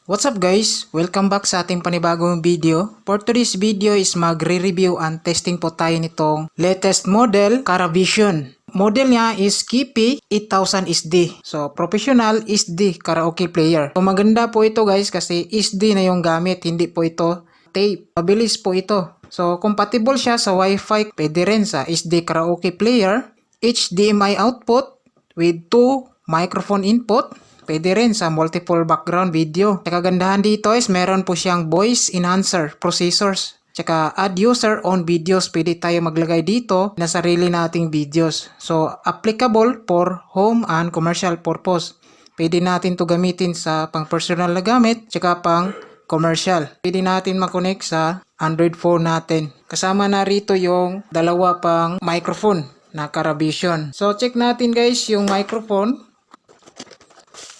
What's up guys? Welcome back sa ating panibagong video. For today's video is magre-review and testing po tayo nitong latest model Caravision. Model niya is Kipi 8000 SD. So professional SD karaoke player. So maganda po ito guys kasi SD na yung gamit, hindi po ito tape. Mabilis po ito. So compatible siya sa Wi-Fi, pwede rin sa SD karaoke player, HDMI output with 2 microphone input. Pwede rin sa multiple background video. Kagandahan dito is meron po siyang voice enhancer processors. Tsaka add user on videos. Pwede tayo maglagay dito na sarili nating videos. So applicable for home and commercial purpose. Pwede natin to gamitin sa pang personal na gamit. Tsaka pang commercial. Pwede natin makonect sa Android phone natin. Kasama na rito yung dalawa pang microphone na Caravision. So check natin guys yung microphone.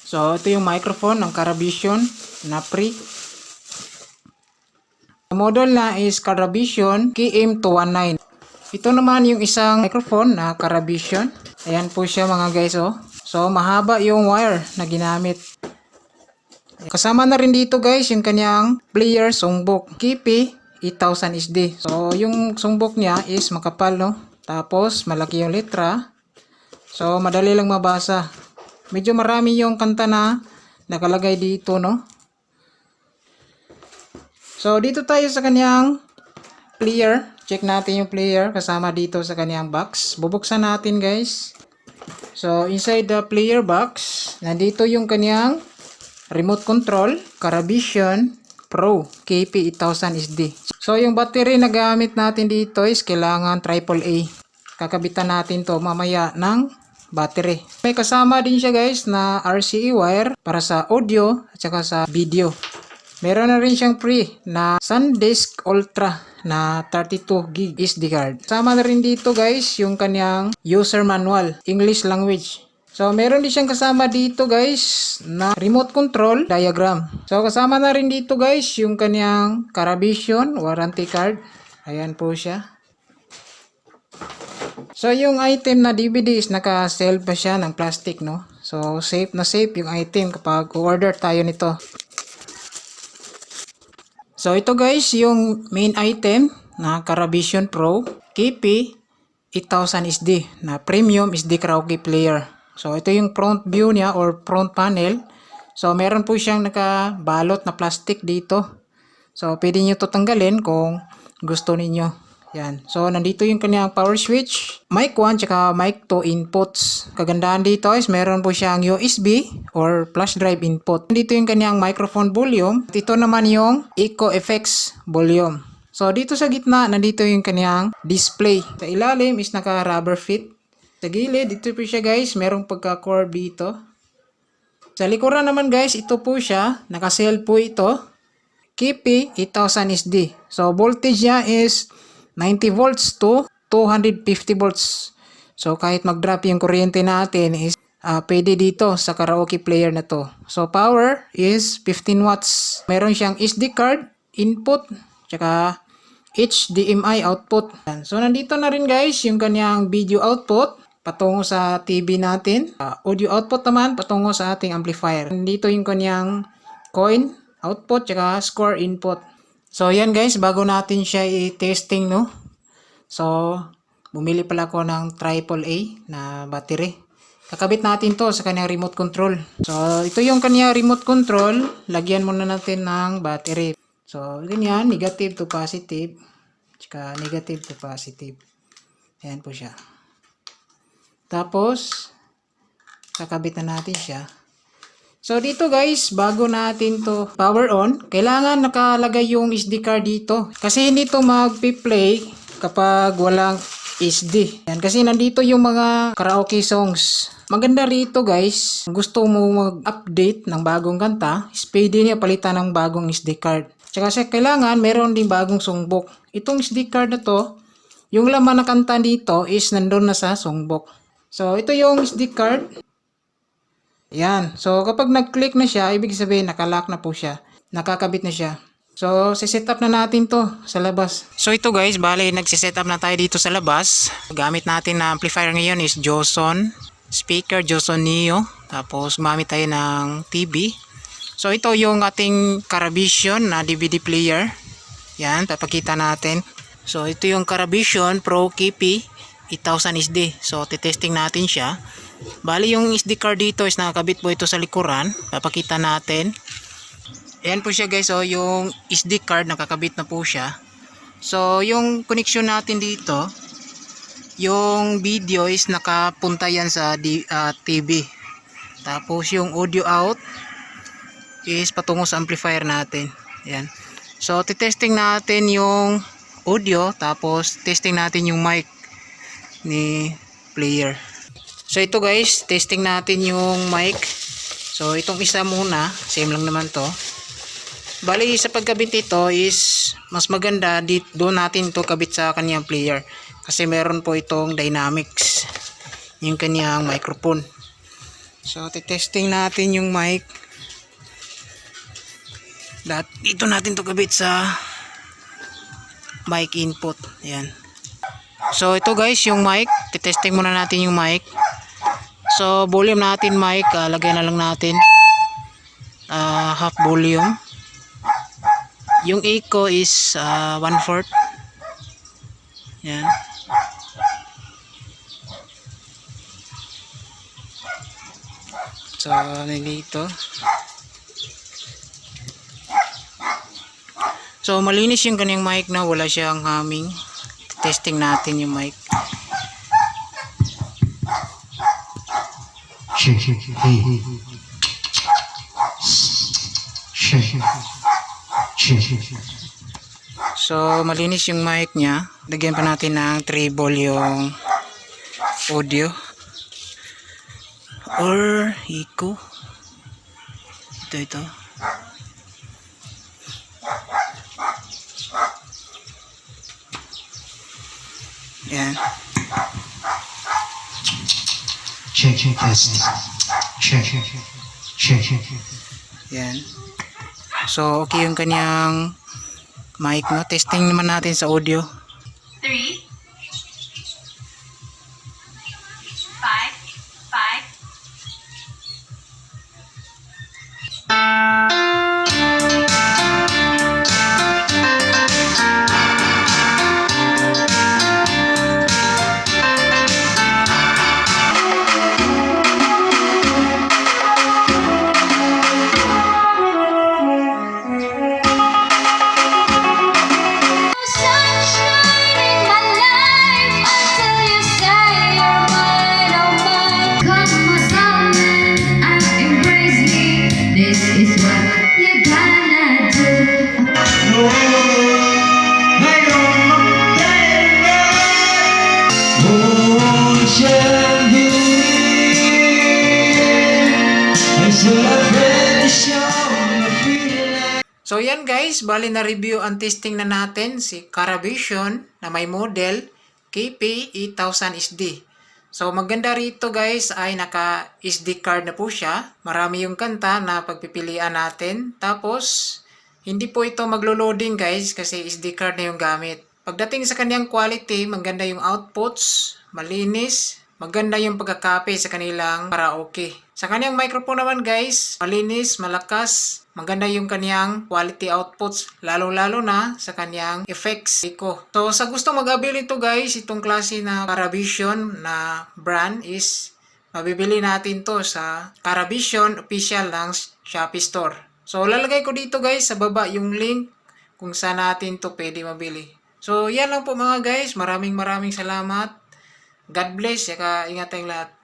So, ito yung microphone ng Caravision na free. Ang model na is Caravision KM219. Ito naman yung isang microphone na Caravision. Ayan po siya mga guys. Oh. So, mahaba yung wire na ginamit. Kasama na rin dito guys yung kanyang player songbok. Kipi 8000 SD. So, yung songbok niya is makapal, no? Tapos, malaki yung letra. So, madali lang mabasa. Medyo marami yung kanta na nakalagay dito, no? So, dito tayo sa kanyang player. Check natin yung player kasama dito sa kanyang box. Bubuksan natin, guys. So, inside the player box, nandito yung kanyang remote control, Caravision Pro KP 8000 SD. So, yung battery na gamit natin dito is kailangan AAA. Kakabitan natin to mamaya ng battery. May kasama din siya guys na RCA wire para sa audio at saka sa video. Meron na rin siyang free na SanDisk Ultra na 32GB SD card. Kasama na rin dito guys yung kanyang user manual, English language. So meron din siyang kasama dito guys na remote control diagram. So kasama na rin dito guys yung kanyang Caravision warranty card. Ayan po siya. So, yung item na DVD is naka-seal pa siya ng plastic, no? So, safe na safe yung item kapag order tayo nito. So, ito guys, yung main item na Caravision Pro KP 8000 SD na premium SD karaoke player. So, ito yung front view niya or front panel. So, meron po siyang nakabalot na plastic dito. So, pwede nyo to tanggalin kung gusto ninyo. Yan. So, nandito yung kanyang power switch, mic 1, tsaka mic 2 inputs. Kagandahan dito is meron po siyang USB or flash drive input. Nandito yung kanyang microphone volume. At ito naman yung Echo Effects volume. So, dito sa gitna, nandito yung kanyang display. Sa ilalim is naka-rubber fit. Sa gilid, dito po siya guys, merong pagka-curve dito. Sa likuran naman guys, ito po siya. Naka-cell po ito. Kipi 8000 SD. So, voltage niya is 90 volts to 250 volts. So, kahit mag-drop yung kuryente natin is pwede dito sa karaoke player na to. So, power is 15 watts. Meron siyang SD card, input, tsaka HDMI output. So, nandito na rin guys yung kanyang video output patungo sa TV natin. Audio output naman patungo sa ating amplifier. Nandito yung kanyang coin output, tsaka score input. So, yan guys, bago natin siya i-testing, no? So, bumili pala ako ng AAA na battery. Kakabit natin to sa kanyang remote control. So, ito yung kanyang remote control. Lagyan muna natin ng battery. So, ganyan, negative to positive. Tsaka negative to positive. Ayan po siya. Tapos, kakabit na natin siya. So, dito guys, bago natin to power on, kailangan nakalagay yung SD card dito. Kasi hindi to mag-play kapag walang SD. Yan, kasi nandito yung mga karaoke songs. Maganda rito guys, gusto mo mag-update ng bagong kanta, pwede niya palitan ng bagong SD card. Tsaka siya kailangan meron din bagong songbok. Itong SD card na to, yung laman na kanta dito is nandun na sa songbok. So, ito yung SD card. Yan. So, kapag nag-click na siya, ibig sabihin nakalock na po siya. Nakakabit na siya. So, siset up na natin to sa labas. So, ito guys, bale, nagsiset up na tayo dito sa labas. Gamit natin na amplifier ngayon is Joson. Speaker, Joson Neo. Tapos, gumamit tayo ng TV. So, ito yung ating Caravision na DVD player. Yan, papakita natin. So, ito yung Caravision Pro KP 8000 SD. So, titesting natin siya. Bali, yung SD card dito is nakakabit po ito sa likuran. Papakita natin. Ayan po siya guys, so yung SD card nakakabit na po siya. So yung connection natin dito, yung video is nakapunta yan sa TV. Tapos yung audio out is patungo sa amplifier natin. Ayan. So titesting natin yung audio, tapos testing natin yung mic ni player. So ito guys, testing natin yung mic. So itong isa muna, same lang naman to. Bali sa pagkabit ito is mas maganda doon natin ito kabit sa kanyang player kasi meron po itong dynamics yung kanyang microphone. So titesting natin yung mic. Dito natin ito kabit sa mic input. Ayan. So ito guys yung mic, titesting muna natin yung mic. So volume natin mic, lagay na lang natin half volume. Yung echo is 1/4. Yan. So, dito. So, malinis yung kanyang mic na wala siyang humming. Testing natin yung mic. So malinis yung mic niya. Lagyan pa natin ng treble yung audio or echo. Ito. Yan. Check test. Check. Yan. So okay yung kanyang mic, no? Testing naman natin sa audio. 3 5 So yan guys, bali na review ang testing na natin si Caravision na may model KP 8000 SD. So maganda rito guys ay naka SD card na po siya. Marami yung kanta na pagpipilian natin. Tapos hindi po ito maglo-loading guys kasi SD card na yung gamit. Pagdating sa kanyang quality, maganda yung outputs, malinis, maganda yung pagkakape sa kanilang karaoke. Sa kanyang microphone naman guys, malinis, malakas, maganda yung kanyang quality outputs, lalo-lalo na sa kanyang effects. So sa gustong mag-avail ito guys, itong klase na Caravision na brand is mabibili natin to sa Caravision official ng Shopee Store. So lalagay ko dito guys sa baba yung link kung saan natin to pwede mabili. So yan lang po mga guys, maraming salamat. God bless, saka ingat tayong lahat.